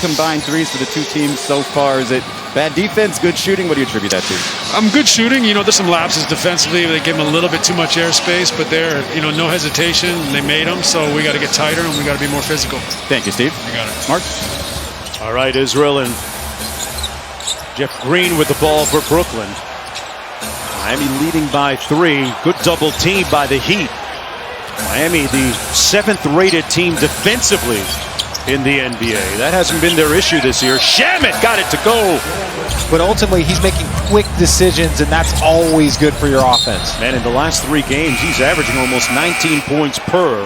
combined threes for the two teams so far. Is it bad defense, good shooting? What do you attribute that to? Good shooting. There's some lapses defensively. They give them a little bit too much airspace, but they're, no hesitation. They made them, so we got to get tighter and we got to be more physical. Thank you, Steve. You got it. Mark? All right, Israel and Jeff Green with the ball for Brooklyn. Miami leading by 3. Good double team by the Heat. Miami, the 7th rated team defensively in the NBA. That hasn't been their issue this year. Shamet got it to go. But ultimately, he's making quick decisions, and that's always good for your offense. Man, in the last 3 games, he's averaging almost 19 points per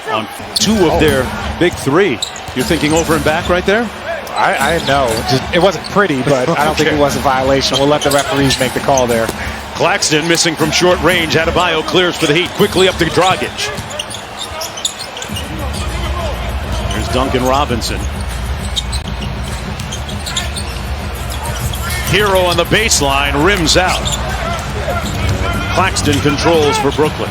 on 2 of their big 3. You're thinking over and back right there? I know. It wasn't pretty, but I don't think it was a violation. We'll let the referees make the call there. Claxton missing from short range. Adebayo clears for the Heat. Quickly up to Dragic. Here's Duncan Robinson. Hero on the baseline. Rims out. Claxton controls for Brooklyn.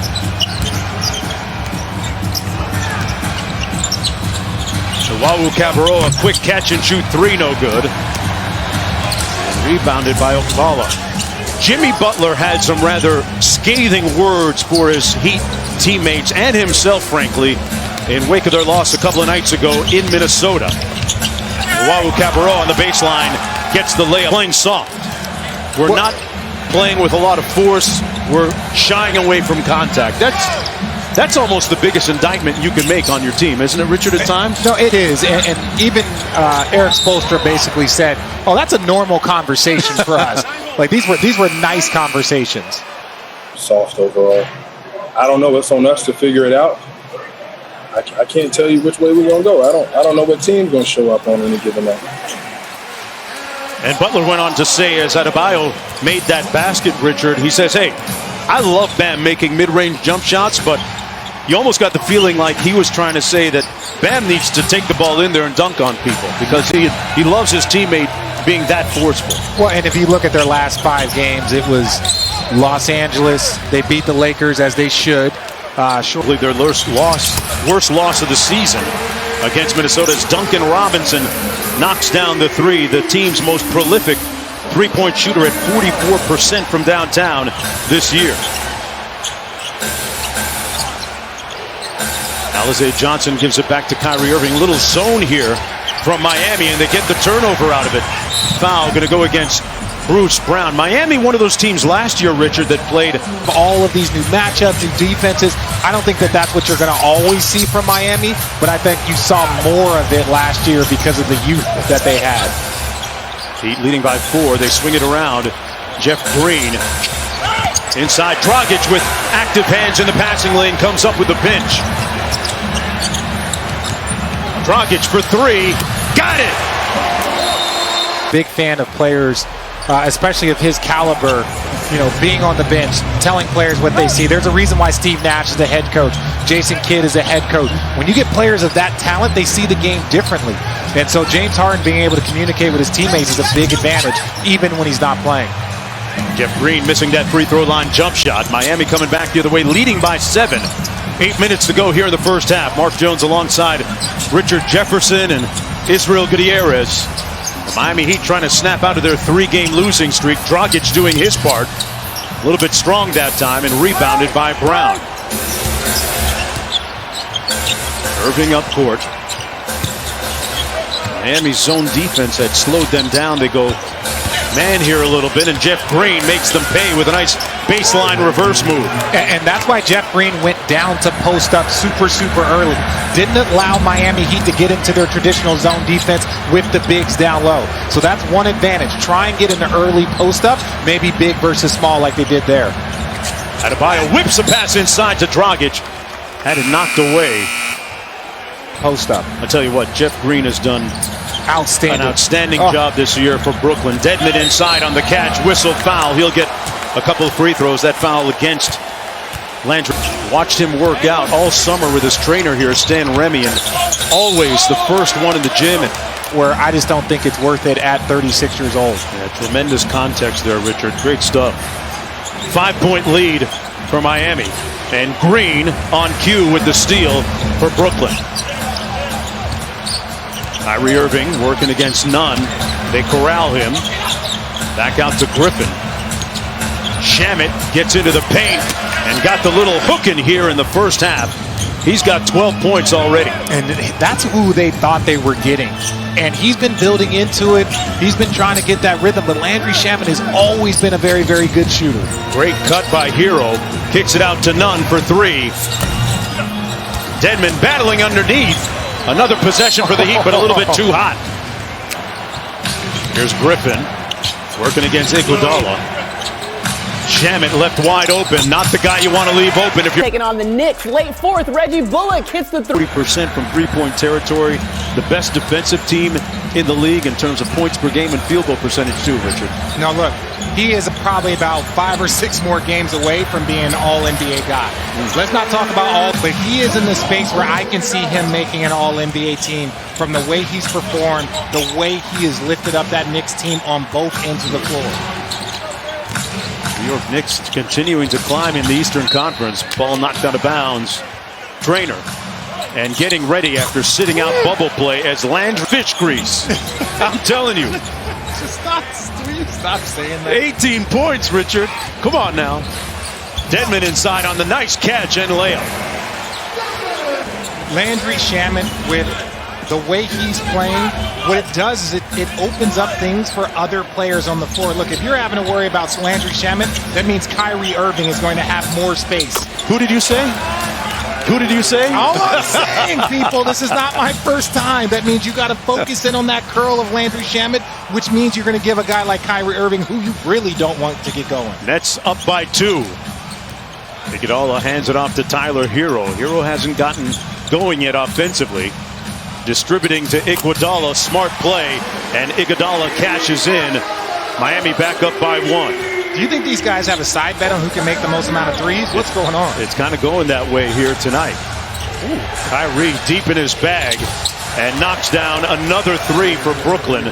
Wawu Cabarro, a quick catch and shoot 3, no good. Rebounded by Okpala. Jimmy Butler had some rather scathing words for his Heat teammates and himself, frankly, in wake of their loss a couple of nights ago in Minnesota. Wawu Cabarro on the baseline gets the layup. Playing soft. We're not playing with a lot of force. We're shying away from contact. That's almost the biggest indictment you can make on your team, isn't it, Richard, at times? No, it is. And even Eric Spoelstra basically said, oh, that's a normal conversation for us. Like, these were nice conversations. Soft overall. I don't know. It's on us to figure it out. I can't tell you which way we're going to go. I don't know what team's going to show up on any given night. And Butler went on to say, as Adebayo made that basket, Richard, he says, hey, I love Bam making mid-range jump shots, but you almost got the feeling like he was trying to say that Bam needs to take the ball in there and dunk on people because he loves his teammate being that forceful. Well, and if you look at their last 5 games, it was Los Angeles. They beat the Lakers as they should. Shortly their worst loss of the season against Minnesota as Duncan Robinson knocks down the 3, the team's most prolific three-point shooter at 44% from downtown this year. Alize Johnson gives it back to Kyrie Irving. Little zone here from Miami, and they get the turnover out of it. Foul going to go against Bruce Brown. Miami, one of those teams last year, Richard, that played all of these new matchups, new defenses. I don't think that that's what you're going to always see from Miami, but I think you saw more of it last year because of the youth that they had. Heat leading by 4. They swing it around. Jeff Green inside. Dragic with active hands in the passing lane comes up with the pinch. Dragic for 3. Got it! Big fan of players, especially of his caliber, being on the bench, telling players what they see. There's a reason why Steve Nash is the head coach. Jason Kidd is a head coach. When you get players of that talent, they see the game differently. And so James Harden being able to communicate with his teammates is a big advantage, even when he's not playing. Jeff Green missing that free throw line jump shot. Miami coming back the other way, leading by 7. 8 minutes to go here in the first half. Mark Jones alongside Richard Jefferson and Israel Gutierrez. The Miami Heat trying to snap out of their 3-game losing streak. Dragic doing his part. A little bit strong that time and rebounded by Brown. Irving up court. Miami's zone defense had slowed them down. They go man here a little bit, and Jeff Green makes them pay with a nice baseline reverse move. And that's why Jeff Green went down to post up super early. Didn't allow Miami Heat to get into their traditional zone defense with the bigs down low. So that's one advantage. Try and get in the early post up, maybe big versus small like they did there. Adebayo whips a pass inside to Dragic. Had it knocked away. Post up. I'll tell you what, Jeff Green has done an outstanding job this year for Brooklyn. Dedmon inside on the catch, whistle, foul. He'll get a couple of free throws. That foul against Landry. Watched him work out all summer with his trainer here, Stan Remy, and always the first one in the gym. And where I just don't think it's worth it at 36 years old. Yeah, tremendous context there, Richard. Great stuff. 5-point lead for Miami. And Green on cue with the steal for Brooklyn. Kyrie Irving working against Nunn. They corral him. Back out to Griffin. Shamet gets into the paint and got the little hook in here in the first half. He's got 12 points already. And that's who they thought they were getting. And he's been building into it. He's been trying to get that rhythm. But Landry Shamet has always been a very, very good shooter. Great cut by Hero. Kicks it out to Nunn for three. Dedmon battling underneath. Another possession for the Heat, but a little bit too hot. Here's Griffin working against Iguodala. Shamet left wide open. Not the guy you want to leave open if you're taking on the Knicks. Late fourth, Reggie Bullock hits the 40% from three-point territory. The best defensive team in the league in terms of points per game and field goal percentage too, Richard. Now look, he is probably about 5 or 6 more games away from being an all-NBA guy. Let's not talk about all, but he is in the space where I can see him making an all-NBA team from the way he's performed, the way he has lifted up that Knicks team on both ends of the floor. New York Knicks continuing to climb in the Eastern Conference. Ball knocked out of bounds. Trainer and getting ready after sitting out bubble play as Landry fish grease. I'm telling you. Stop saying that. 18 points, Richard. Come on now. Dedmon inside on the nice catch and layup. Landry Shamet, with the way he's playing, what it does is it opens up things for other players on the floor. Look, if you're having to worry about Landry Shamet, that means Kyrie Irving is going to have more space. Who did you say? Who did you say? All I'm saying, people, this is not my first time. That means you got to focus in on that curl of Landry Shamet, which means you're going to give a guy like Kyrie Irving, who you really don't want to get going. Nets up by 2. Iguodala hands it off to Tyler Hero. Hero hasn't gotten going yet offensively. Distributing to Iguodala, smart play, and Iguodala cashes in. Miami back up by 1. Do you think these guys have a side bet on who can make the most amount of threes? What's going on? It's kind of going that way here tonight. Kyrie deep in his bag and knocks down another 3 for Brooklyn.